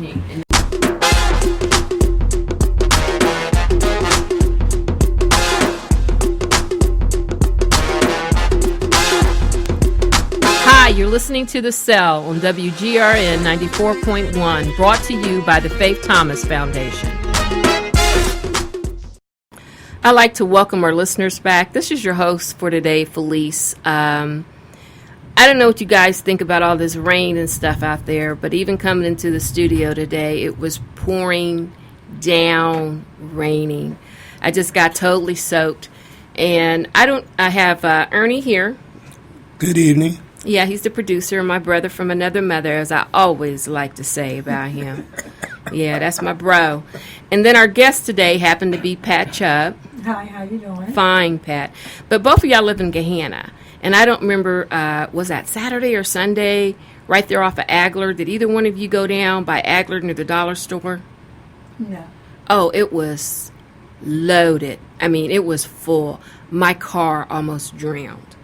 Hi, you're listening to The Cell on WGRN 94.1, brought to you by the Faith Thomas Foundation. I'd like to welcome our listeners back. This is your host for today, Felice. I don't know what you guys think about all this rain and stuff out there, but even coming into the studio today, it was pouring down, raining. I just got totally soaked. And I have Ernie here. Good evening. Yeah, he's the producer, my brother from another mother, as I always like to say about him. Yeah, that's my bro. And then our guest today happened to be Pat Chubb. Hi, how you doing? Fine, Pat. But both of y'all live in Gahanna. And I don't remember, was that Saturday or Sunday, right there off of Agler? Did either one of you go down by Agler near the dollar store? No. Oh, it was loaded. I mean, it was full. My car almost drowned.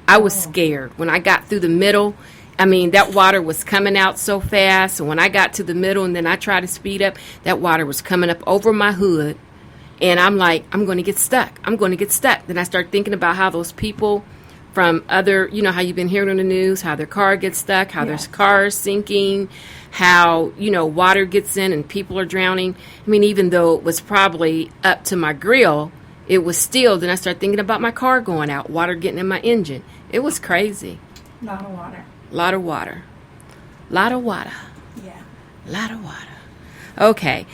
I was scared. When I got through the middle, I mean, that water was coming out so fast. And when I got to the middle and then I tried to speed up, that water was coming up over my hood. And I'm like, I'm going to get stuck. I'm going to get stuck. Then I start thinking about how those people from other, you know, how you've been hearing on the news, how their car gets stuck, how their car is sinking, how, you know, water gets in and people are drowning. I mean, even though it was probably up to my grill, it was still, then I start thinking about my car going out, water getting in my engine. It was crazy. A lot of water. Lot of water. Lot of water. Yeah. Lot of water. Okay.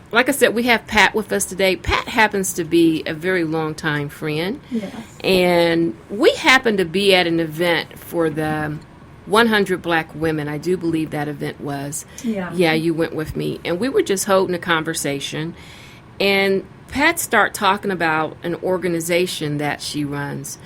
Like I said, we have Pat with us today. Pat happens to be a very long-time friend. Yes. And we happened to be at an event for the 100 Black Women. I do believe that event was. Yeah. Yeah, you went with me. And we were just holding a conversation. And Pat started talking about an organization that she runs.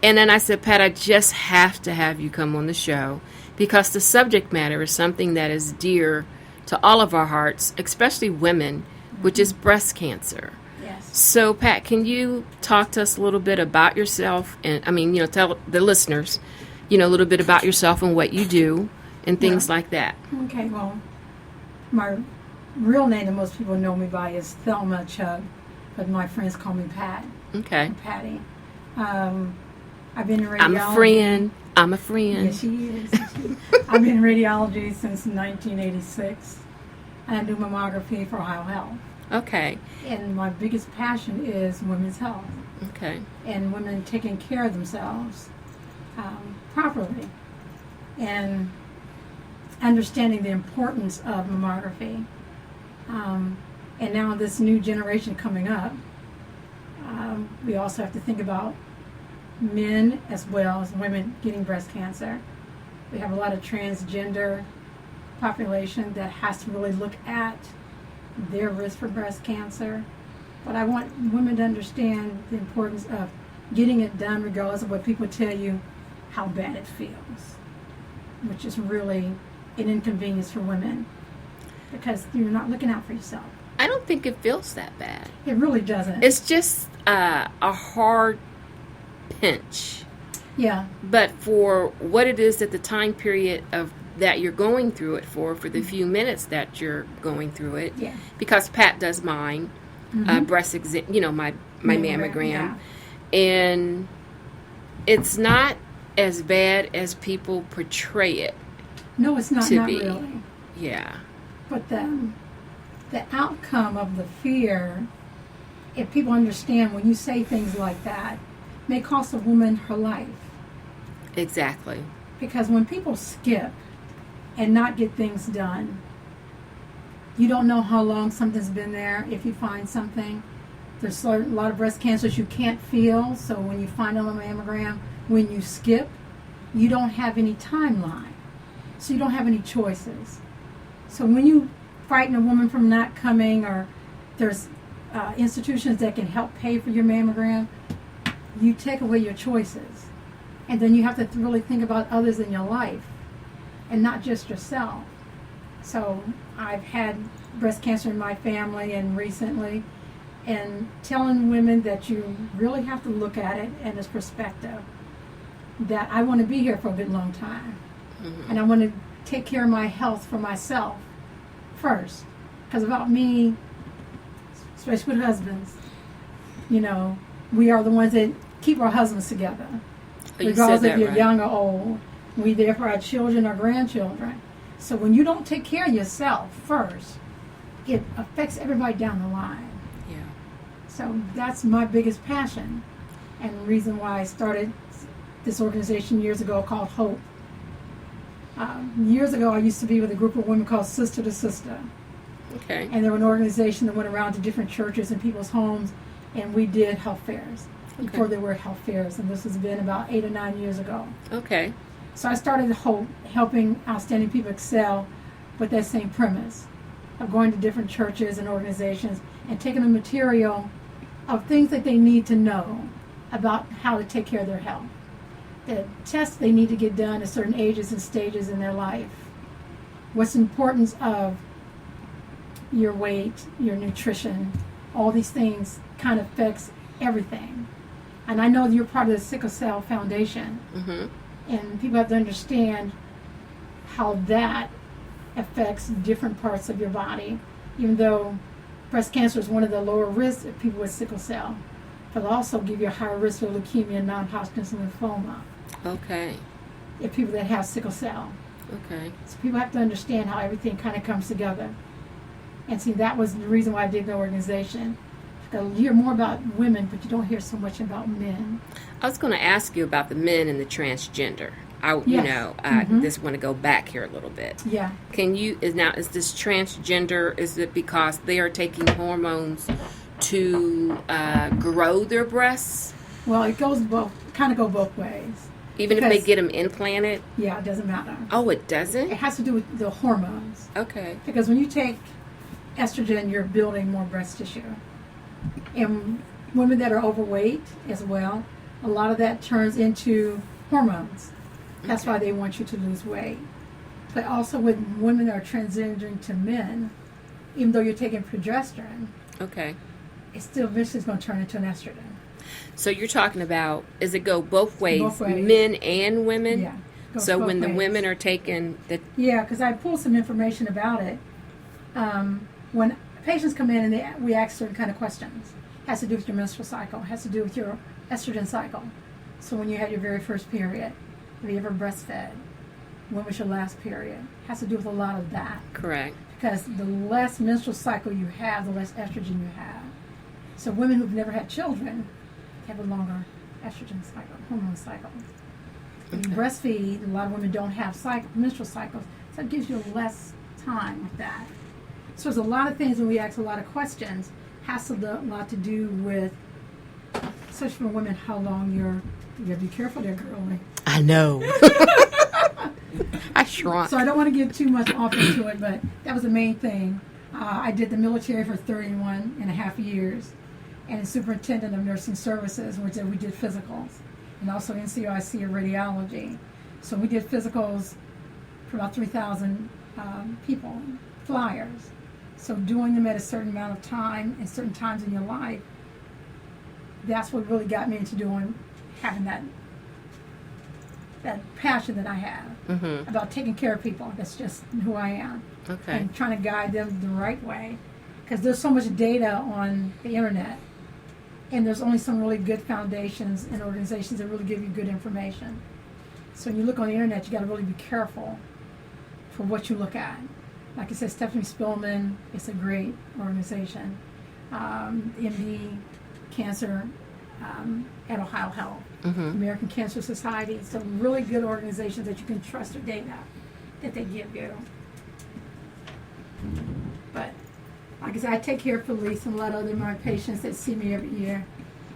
And then I said, Pat, I just have to have you come on the show because the subject matter is something that is dear to all of our hearts, especially women, which is breast cancer. Yes. So, Pat, can you talk to us a little bit about yourself? And I mean, you know, tell the listeners, you know, a little bit about yourself and what you do and things like that. Okay, well, my real name that most people know me by is Thelma Chubb, but my friends call me Pat. Okay. Patty. I've been in radiology. I'm a friend. Yes, she is. I've been in radiology since 1986. I do mammography for Ohio Health. Okay. And my biggest passion is women's health. Okay. And women taking care of themselves properly. And understanding the importance of mammography. And now this new generation coming up, we also have to think about men as well as women getting breast cancer. We have a lot of transgender population that has to really look at their risk for breast cancer. But I want women to understand the importance of getting it done regardless of what people tell you how bad it feels, which is really an inconvenience for women because you're not looking out for yourself. I don't think it feels that bad. It really doesn't. It's just a hard pinch. Yeah. But for what it is at the time period of that you're going through it for the few minutes that you're going through it. Yeah. Because Pat does mine, breast exam, you know, my mammogram. Yeah. And it's not as bad as people portray it. No, it's not, to not be. really. Yeah. But the outcome of the fear, if people understand when you say things like that, may cost a woman her life. Exactly. Because when people skip and not get things done, you don't know how long something's been there. If you find something, there's a lot of breast cancers you can't feel. So when you find on a mammogram, when you skip, you don't have any timeline. So you don't have any choices. So when you frighten a woman from not coming, or there's institutions that can help pay for your mammogram, you take away your choices. And then you have to really think about others in your life and not just yourself. So I've had breast cancer in my family and recently, and telling women that you really have to look at it in this perspective, that I want to be here for a good long time. And I want to take care of my health for myself first. Because about me, especially with husbands, you know, we are the ones that keep our husbands together. Regardless if you're young or old. We there for our children or grandchildren. So when you don't take care of yourself first, it affects everybody down the line. Yeah. So that's my biggest passion, and the reason why I started this organization years ago called H.O.P.E. Years ago, I used to be with a group of women called Sister to Sister. Okay. And they were an organization that went around to different churches and people's homes, and we did health fairs before there were health fairs, and this has been about 8 or 9 years ago. Okay. So I started H.O.P.E. helping outstanding people excel with that same premise of going to different churches and organizations and taking the material of things that they need to know about how to take care of their health. The tests they need to get done at certain ages and stages in their life. What's the importance of your weight, your nutrition, all these things kind of affects everything. And I know you're part of the Sickle Cell Foundation. Mm-hmm. And people have to understand how that affects different parts of your body. Even though breast cancer is one of the lower risks of people with sickle cell, but it'll also give you a higher risk of leukemia and non-Hodgkin's lymphoma. Okay. If people that have sickle cell. Okay. So people have to understand how everything kind of comes together. And see, that was the reason why I did the organization. You hear more about women, but you don't hear so much about men. I was going to ask you about the men and the transgender. Yes. I just want to go back here a little bit. Yeah. Is this transgender, is it because they are taking hormones to grow their breasts? Well, it goes kind of go both ways. Even if they get them implanted? Yeah, it doesn't matter. Oh, it doesn't? It has to do with the hormones. Okay. Because when you take estrogen, you're building more breast tissue. And women that are overweight as well, a lot of that turns into hormones. That's why they want you to lose weight. But also with women that are transgendering to men, even though you're taking progesterone, okay, it still eventually is going to turn into an estrogen. So you're talking about, does it go both ways, Both ways. men and women? Yeah. So when the ways. women are taking the... Yeah, because I pulled some information about it. When patients come in and we ask certain kind of questions, it has to do with your menstrual cycle, it has to do with your estrogen cycle. So when you had your very first period, have you ever breastfed? When was your last period? It has to do with a lot of that. Correct. Because the less menstrual cycle you have, the less estrogen you have. So women who've never had children have a longer estrogen cycle, hormone cycle. When you breastfeed, a lot of women don't have menstrual cycles, so it gives you less time with that. So there's a lot of things when we ask a lot of questions, has a lot to do with, especially for women, how long you gotta be careful there, girlie. I know. I shrunk. So I don't want to get too much off into it, but that was the main thing. I did the military for 31 and a half years, and superintendent of nursing services, which we did physicals, and also NCOIC of radiology. So we did physicals for about 3,000 people, flyers. So doing them at a certain amount of time and certain times in your life, that's what really got me into having that passion that I have about taking care of people. That's just who I am. Okay. And trying to guide them the right way. Because there's so much data on the internet. And there's only some really good foundations and organizations that really give you good information. So when you look on the internet, you got to really be careful for what you look at. Like I said, Stephanie Spillman, it's a great organization. MD Cancer at Ohio Health, American Cancer Society. Some really good organizations that you can trust their data that they give you. But like I said, I take care of Felice and a lot of other my patients that see me every year.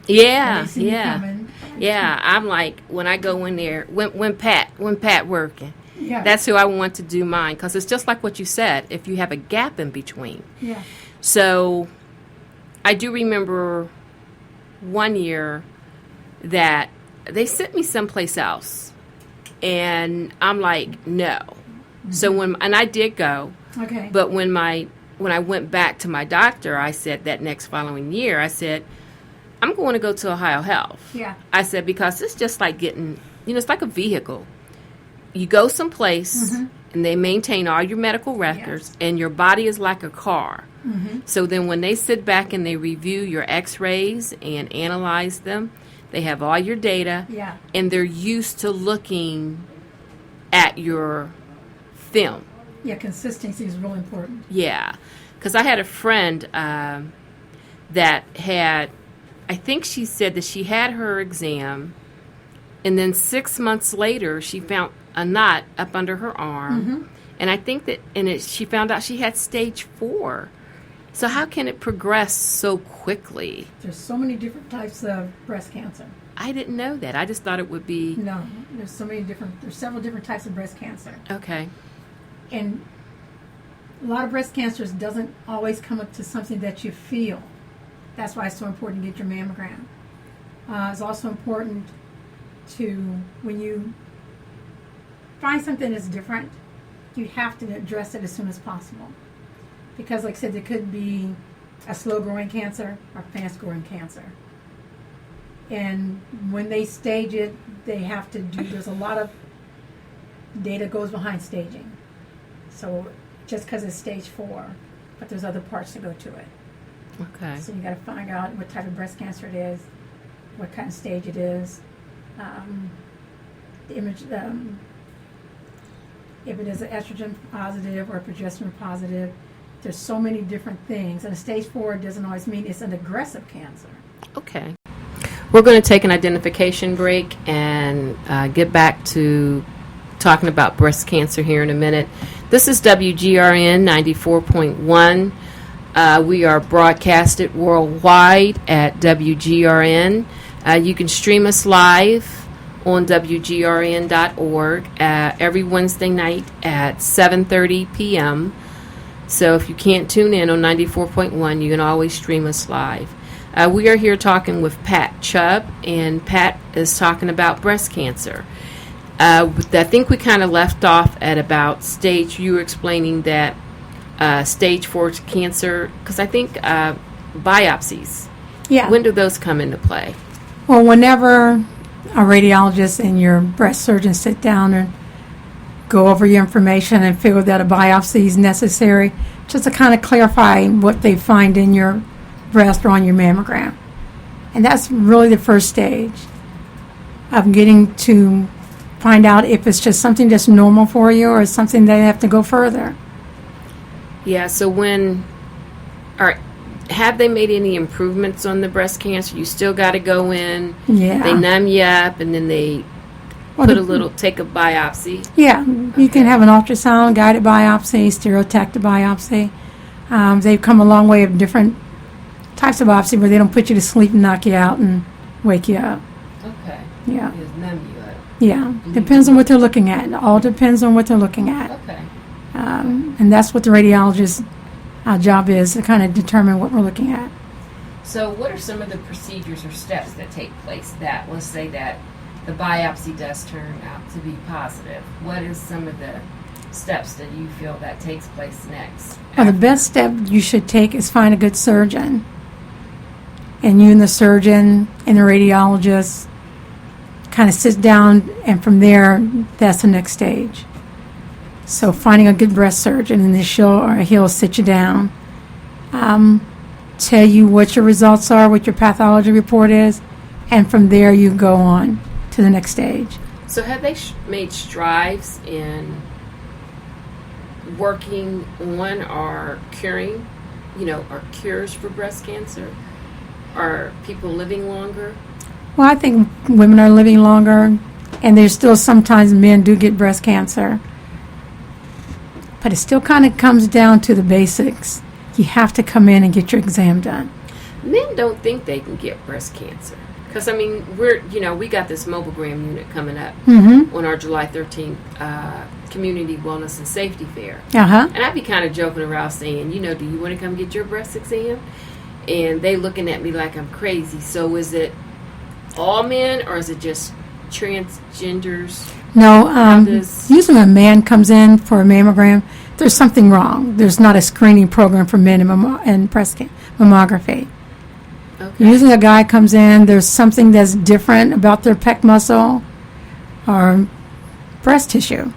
Yeah, They see me yeah. coming. Yeah, I'm like, when I go in there, when Pat working, Yeah. that's who I want to do mine. Because it's just like what you said, if you have a gap in between. Yeah. So I do remember one year that they sent me someplace else. And I'm like, no. So and I did go. Okay. But when I went back to my doctor, I said that next following year, I said, I'm going to go to Ohio Health. Yeah. I said, because it's just like getting, it's like a vehicle. You go someplace and they maintain all your medical records, and your body is like a car. So then when they sit back and they review your x-rays and analyze them, they have all your data, and they're used to looking at your film. Yeah, consistency is really important. Yeah, because I had a friend that had, I think she said that she had her exam, and then 6 months later she found a knot up under her arm, and I think that she found out she had stage 4. So how can it progress so quickly? There's so many different types of breast cancer. I didn't know that. I just thought it would be... No, there's several different types of breast cancer. Okay. And a lot of breast cancers doesn't always come up to something that you feel. That's why it's so important to get your mammogram. It's also important to, when you find something that's different, you have to address it as soon as possible. Because, like I said, there could be a slow-growing cancer or fast-growing cancer. And when they stage it, they have to do, there's a lot of data goes behind staging. So just because it's stage 4, but there's other parts to go to it. Okay. So you got to find out what type of breast cancer it is, what kind of stage it is, the image, if it is an estrogen positive or a progesterone positive. There's so many different things, and a stage 4 doesn't always mean it's an aggressive cancer. Okay. We're going to take an identification break and get back to talking about breast cancer here in a minute. This is WGRN 94.1. We are broadcasted worldwide at WGRN. You can stream us live on WGRN.org every Wednesday night at 7:30 p.m. So if you can't tune in on 94.1, you can always stream us live. We are here talking with Pat Chubb, and Pat is talking about breast cancer. I think we kind of left off at about stage, you were explaining that stage 4 cancer, because I think biopsies, when do those come into play? Well, whenever a radiologist and your breast surgeon sit down and go over your information and figure that a biopsy is necessary, just to kind of clarify what they find in your breast or on your mammogram. And that's really the first stage of getting to find out if it's just something that's normal for you or something they have to go further. Yeah, so have they made any improvements on the breast cancer? You still got to go in, they numb you up, and then they take a biopsy. Yeah, you can have an ultrasound, guided biopsy, stereotactic biopsy. They've come a long way of different types of biopsy where they don't put you to sleep and knock you out and wake you up. Okay. Yeah. Just numb you up. Yeah, depends on what they're looking at. It all depends on what they're looking at. Okay. And that's what the radiologist's job is, to kind of determine what we're looking at. So what are some of the procedures or steps that take place that, let's say that the biopsy does turn out to be positive? What is some of the steps that you feel that takes place next? Well, the best step you should take is find a good surgeon. And you and the surgeon and the radiologist kind of sit down, and from there, that's the next stage. So finding a good breast surgeon, and he'll sit you down, tell you what your results are, what your pathology report is, and from there you go on to the next stage. So have they made strides in working on or curing, or cures for breast cancer? Are people living longer? Well, I think women are living longer, and there's still sometimes men do get breast cancer. But it still kind of comes down to the basics. You have to come in and get your exam done. Men don't think they can get breast cancer. Because, we got this mobilegram unit coming up on our July 13th Community Wellness and Safety Fair. Uh-huh. And I'd be kind of joking around saying, do you want to come get your breast exam? And they looking at me like I'm crazy. So is it all men, or is it just transgenders? No, usually when a man comes in for a mammogram, there's something wrong. There's not a screening program for men in breast mammography. Okay. Usually a guy comes in, there's something that's different about their pec muscle or breast tissue.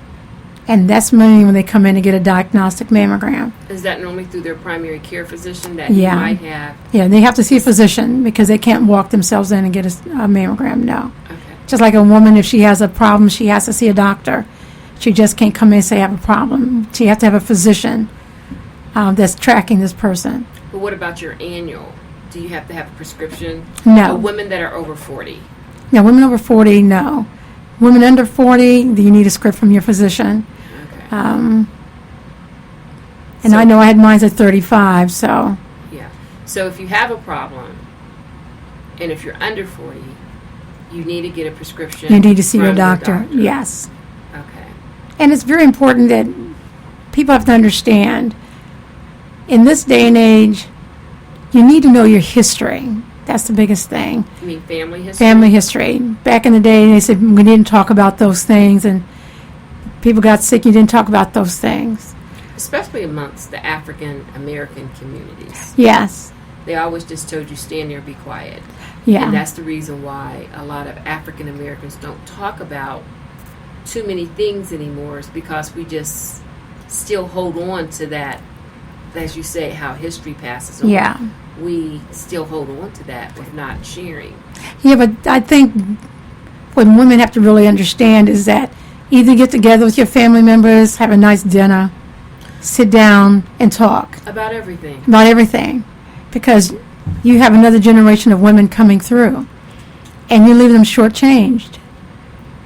And that's mainly when they come in to get a diagnostic mammogram. Is that normally through their primary care physician that Yeah. you might have? Yeah, they have to see a physician because they can't walk themselves in and get a mammogram, no. Okay. Just like a woman, if she has a problem, she has to see a doctor. She just can't come in and say, I have a problem. She has to have a physician that's tracking this person. But what about your annual? Do you have to have a prescription? No. Women that are over 40. Now, women over 40, no. Women under 40, you need a script from your physician. Okay. And So- I know I had mine at 35, so Yeah. So if you have a problem, and if you're under 40, you need to get a prescription. you need to see your from doctor. Yes. Okay. And it's very important that people have to understand, in this day and age, you need to know your history. That's the biggest thing. You mean family history? Family history. Back in the day, they said we didn't talk about those things, and people got sick, you didn't talk about those things. Especially amongst the African American communities. Yes. They always just told you stand there and be quiet. Yeah. And that's the reason why a lot of African Americans don't talk about too many things anymore, is because we just still hold on to that, as you say, how history passes on. Yeah. We still hold on to that with not sharing. Yeah, but I think what women have to really understand is that either get together with your family members, have a nice dinner, sit down and talk About everything. about everything, because you have another generation of women coming through, and you leave them shortchanged.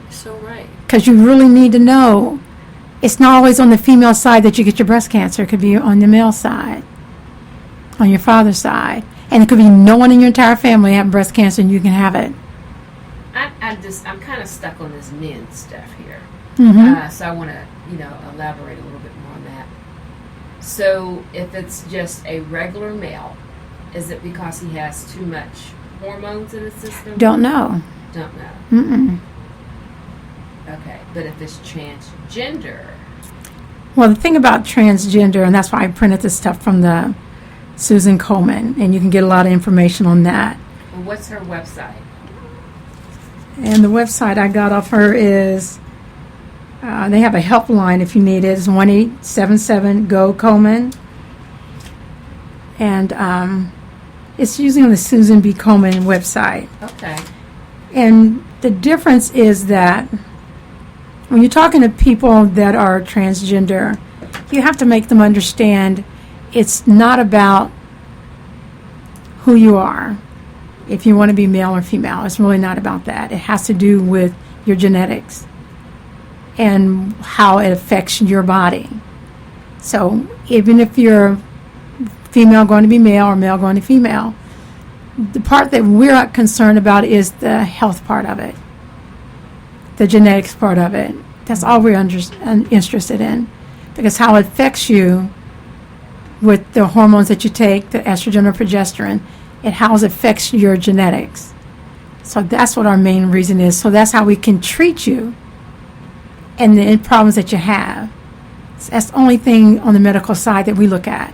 So right. Because you really need to know, it's not always on the female side that you get your breast cancer. It could be on the male side, on your father's side, and it could be no one in your entire family have breast cancer, and you can have it. I'm kind of stuck on this men stuff here. Mm-hmm. So I want to, elaborate a little bit more on that. So if it's just a regular male, is it because he has too much hormones in his system? Don't know. Don't know. Mm-mm. Okay, but if it's transgender, Well, the thing about transgender, and that's why I printed this stuff from the Susan Coleman, and you can get a lot of information on that. well, what's her website? And the website I got off her is, they have a helpline if you need it. It's 1-877-GO-COLEMAN. And it's usually on the Susan B. Coleman website. Okay. And the difference is that when you're talking to people that are transgender, you have to make them understand it's not about who you are. If you want to be male or female, it's really not about that. It has to do with your genetics and how it affects your body. So even if you're female going to be male or male going to female, the part that we're concerned about is the health part of it, the genetics part of it. That's all we're interested in, because how it affects you with the hormones that you take, the estrogen or progesterone, and how it affects your genetics. So that's what our main reason is. So that's how we can treat you and the problems that you have. So that's the only thing on the medical side that we look at.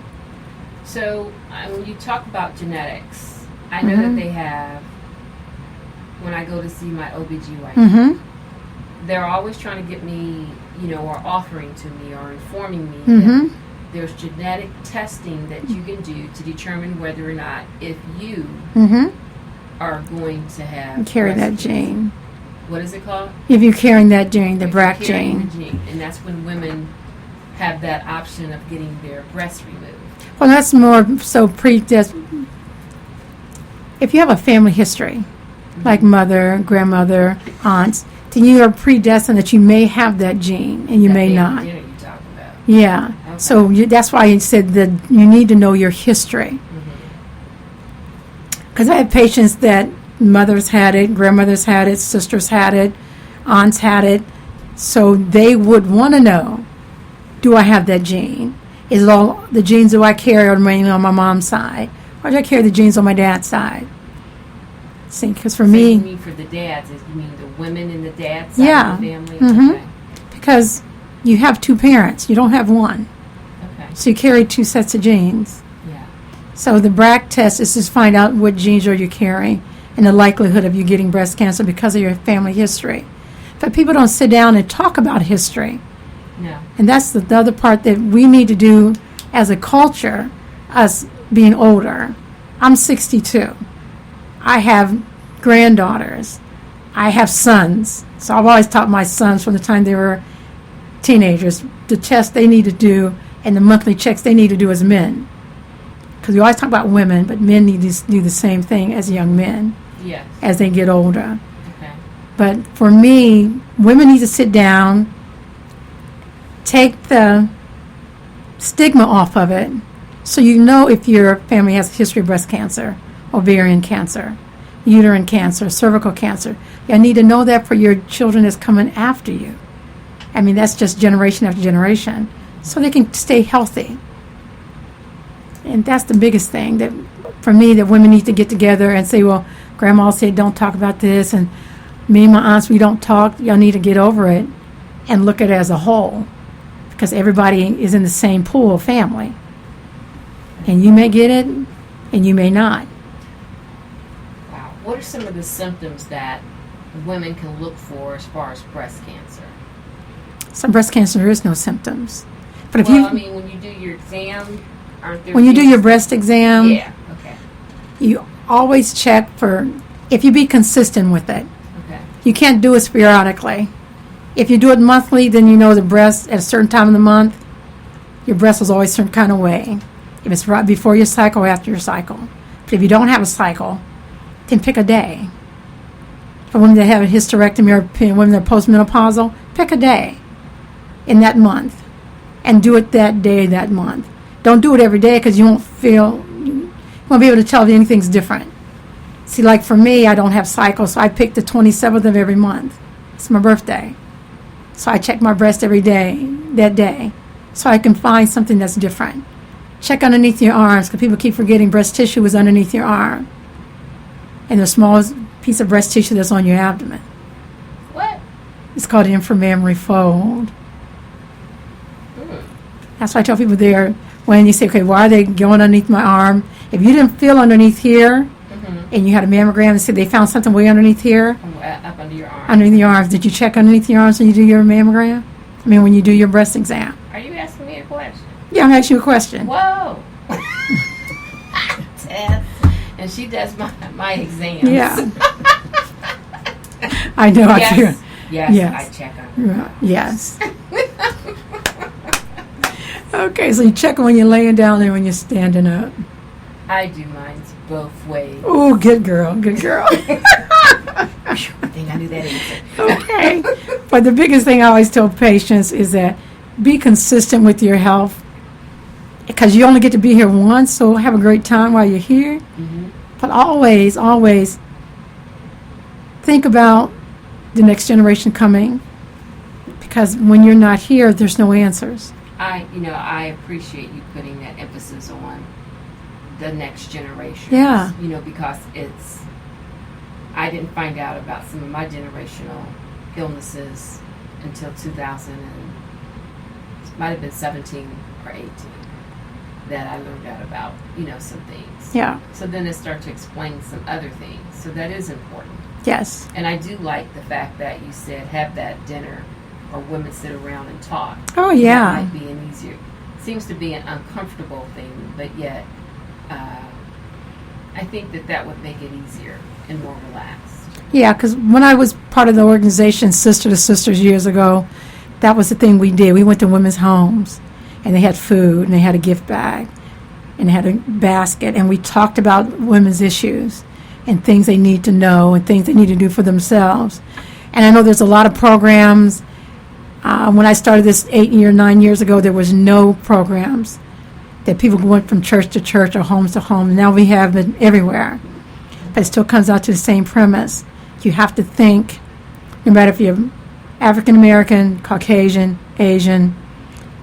So when you talk about genetics, I know that they have, when I go to see my OBGYN, Mm-hmm. they're always trying to get me, or offering to me or informing me Mm-hmm. that there's genetic testing that you can do to determine whether or not if you Mm-hmm. are going to have Carry breast that cancer. gene. What is it called? If you're carrying that gene, the If you're BRCA carrying gene. the gene. And that's when women have that option of getting their breasts removed. Well, that's more so if you have a family history, like mother, grandmother, aunts, then you are predestined that you may have that gene and you That may family not. dinner you talk about. Yeah. Okay. So that's why I said that you need to know your history. Because I have patients that mothers had it, grandmothers had it, sisters had it, aunts had it. So they would want to know, do I have that gene? Is all the genes do I carry are mainly on my mom's side? Or do I carry the genes on my dad's side? See, because for So you me, mean for the dads, you mean the women in the dad's side Yeah. of the family? Mhm. Okay. because you have two parents, you don't have one. Okay. So you carry two sets of genes. Yeah. So the BRCA test is to find out what genes are you carrying and the likelihood of you getting breast cancer because of your family history. But people don't sit down and talk about history. No. And that's the other part that we need to do as a culture, us being older. I'm 62. I have granddaughters. I have sons. So I've always taught my sons from the time they were teenagers the tests they need to do and the monthly checks they need to do as men. Because we always talk about women, but men need to do the same thing as young men as they get older. Okay. But for me, women need to sit down, take the stigma off of it, so you know if your family has a history of breast cancer, ovarian cancer, uterine cancer, cervical cancer. You need to know that for your children that's coming after you. I mean, that's just generation after generation, so they can stay healthy. And that's the biggest thing that, for me, that women need to get together and say, well, Grandma said don't talk about this, and me and my aunts, we don't talk. Y'all need to get over it and look at it as a whole, because everybody is in the same pool of family. And you may get it, and you may not. Wow. What are some of the symptoms that women can look for as far as breast cancer? Some breast cancer, there is no symptoms. But if I mean, when you do your exam, aren't there... When you do your breast exam... Yeah, okay. You always check for... If you be consistent with it. Okay. You can't do it sporadically. If you do it monthly, then you know the breast, at a certain time of the month, your breast is always a certain kind of way. If it's right before your cycle or after your cycle. But if you don't have a cycle, then pick a day. For women that have a hysterectomy or women that are postmenopausal, pick a day in that month and do it that day, that month. Don't do it every day because you won't be able to tell if anything's different. See, like for me, I don't have cycles, so I pick the 27th of every month. It's my birthday. So I check my breast every day, that day, so I can find something that's different. Check underneath your arms, because people keep forgetting breast tissue is underneath your arm. And the smallest piece of breast tissue that's on your abdomen. What? It's called the inframammary fold. Mm. That's why I tell people there, when you say, okay, why are they going underneath my arm? If you didn't feel underneath here, and you had a mammogram and said they found something way underneath here, up under your arm. underneath your arms, did you check underneath your arms when you do your mammogram? I mean, when you do your breast exam. Are you asking me a question? Yeah, I'm asking you a question. Whoa. Tess. And she does my exams. Yeah. I know. Yes. I do. Yes, I check on her. Yes. Okay, so you check when you're laying down and when you're standing up. I do mine both ways. Oh, good girl, good girl. I think I knew that answer. Okay. But the biggest thing I always tell patients is that be consistent with your health, because you only get to be here once, so have a great time while you're here. Mm-hmm. But always, always think about the next generation coming, because when you're not here, there's no answers. I appreciate you putting that emphasis on the next generation. Yeah. Because I didn't find out about some of my generational illnesses until 2000 and it might have been 17 or 18 that I learned out about, some things. Yeah. So then it started to explain some other things. So that is important. Yes. And I do like the fact that you said have that dinner or women sit around and talk. Oh, yeah. That might be an easier, seems to be an uncomfortable thing, but yet I think that would make it easier and more relaxed. Yeah, because when I was part of the organization Sister to Sisters years ago, that was the thing we did. We went to women's homes, and they had food, and they had a gift bag, and they had a basket, and we talked about women's issues and things they need to know and things they need to do for themselves. And I know there's a lot of programs. When I started this 9 years ago, there was no programs that people went from church to church or homes to home. Now we have it everywhere. But it still comes out to the same premise. You have to think, no matter if you're African American, Caucasian, Asian,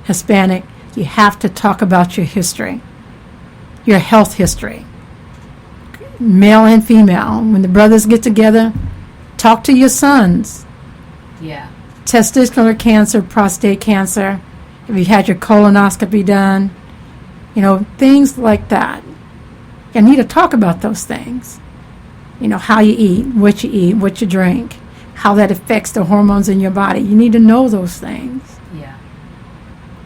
Hispanic, you have to talk about your history, your health history, male and female. When the brothers get together, talk to your sons. Yeah. Testicular cancer, prostate cancer, if you had your colonoscopy done, things like that. You need to talk about those things. How you eat, what you drink, how that affects the hormones in your body. You need to know those things. Yeah.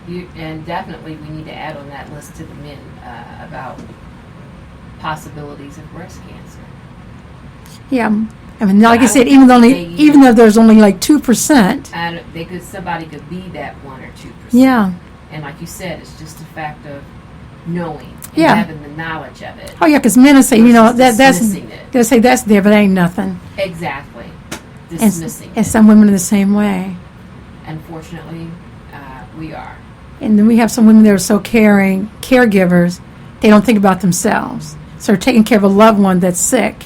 And definitely we need to add on that list to the men about possibilities of breast cancer. Yeah. I mean, like I I said, don't think even though there's only like 2%. And somebody could be that 1 or 2%. Yeah. And like you said, it's just a fact of knowing and Yeah. having the knowledge of it. Oh yeah, because men will say, that's dismissing it. they'll say that's there, but it ain't nothing. Exactly. Dismissing And it. some women are the same way. Unfortunately, we are. And then we have some women that are so caring, caregivers, they don't think about themselves. So they're taking care of a loved one that's sick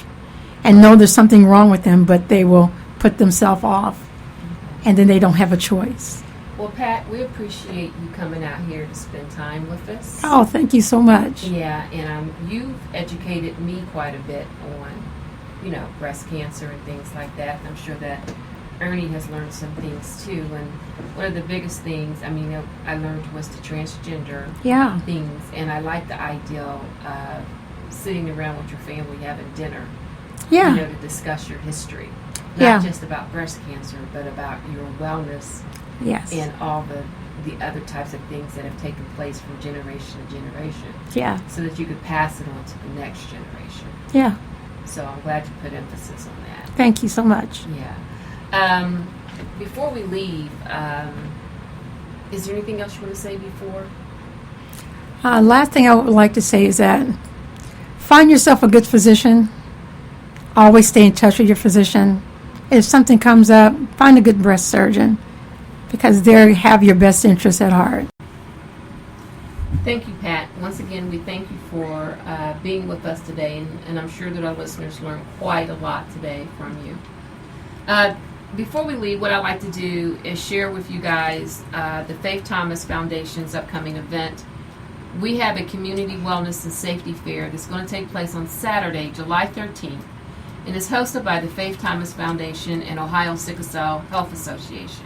and know there's something wrong with them, but they will put themselves off. And then they don't have a choice. Well, Pat, we appreciate you coming out here to spend time with us. Oh, thank you so much. Yeah, and you've educated me quite a bit on, breast cancer and things like that. And I'm sure that Ernie has learned some things too. And one of the biggest things, I learned was the transgender Yeah. things. And I like the idea of sitting around with your family having dinner, Yeah. to discuss your history. Yeah. Not just about breast cancer, but about your wellness Yes. and all the other types of things that have taken place from generation to generation, Yeah. so that you could pass it on to the next generation. Yeah. So I'm glad you put emphasis on that. Thank you so much. Yeah. Before we leave, is there anything else you want to say before? Last thing I would like to say is that find yourself a good physician. Always stay in touch with your physician. If something comes up, find a good breast surgeon because they have your best interests at heart. Thank you, Pat. Once again, we thank you for being with us today, and I'm sure that our listeners learned quite a lot today from you. Before we leave, what I'd like to do is share with you guys the Faith Thomas Foundation's upcoming event. We have a community wellness and safety fair that's going to take place on Saturday, July 13th, and is hosted by the Faith Thomas Foundation and Ohio Sickle Cell Health Association.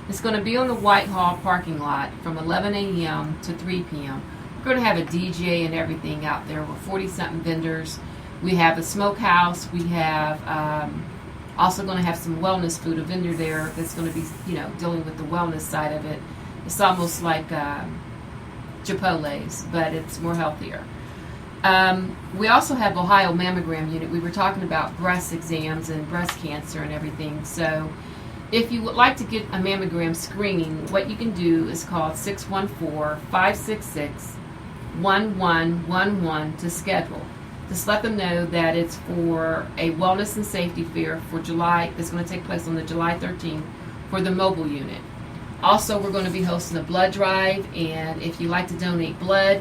It's going to be on the Whitehall parking lot from 11 a.m. to 3 p.m. We're going to have a DJ and everything out there. We're 40-something vendors. We have a smokehouse. We have also going to have some wellness food, a vendor there that's going to be, dealing with the wellness side of it. It's almost like Chipole's, but it's more healthier. We also have Ohio Mammogram Unit. We were talking about breast exams and breast cancer and everything. So if you would like to get a mammogram screening, what you can do is call 614-566-1111 to schedule. Just let them know that it's for a wellness and safety fair for July. It's going to take place on the July 13th for the mobile unit. Also, we're going to be hosting a blood drive, and if you'd like to donate blood,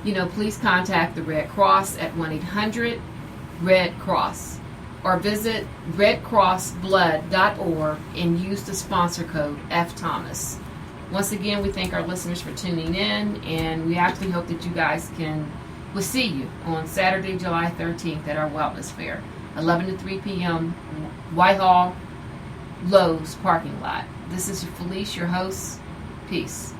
please contact the Red Cross at 1-800-RED-CROSS or visit redcrossblood.org and use the sponsor code FThomas. Once again, we thank our listeners for tuning in, and we actually hope that you guys we'll see you on Saturday, July 13th at our wellness fair, 11 to 3 p.m., Whitehall, Lowe's parking lot. This is Felice, your host. Peace.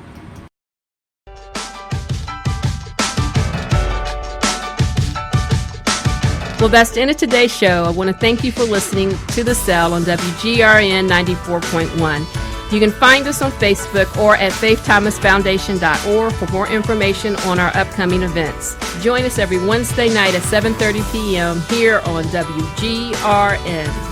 Well, that's the end of today's show. I want to thank you for listening to The Cell on WGRN 94.1. You can find us on Facebook or at faiththomasfoundation.org for more information on our upcoming events. Join us every Wednesday night at 7:30 p.m. here on WGRN.